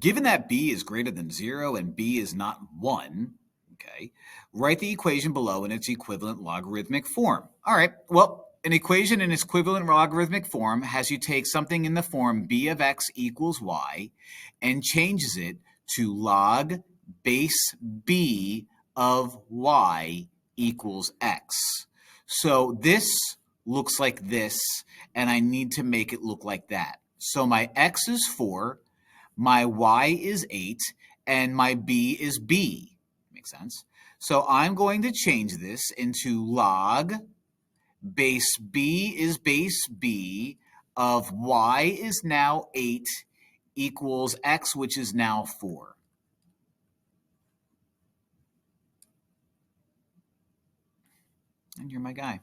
Given that b is greater than 0 and b is not 1, okay, write the equation below in its equivalent logarithmic form. All right, well, an equation in its equivalent logarithmic form has you take something in the form b of x equals y and changes it to log base b of y equals x. So this looks like this, and I need to make it look like that. So my x is 4, my y is 8, and my b is b. Makes sense? So I'm going to change this into log base b is base b of y is now 8 equals x, which is now 4. And you're my guy.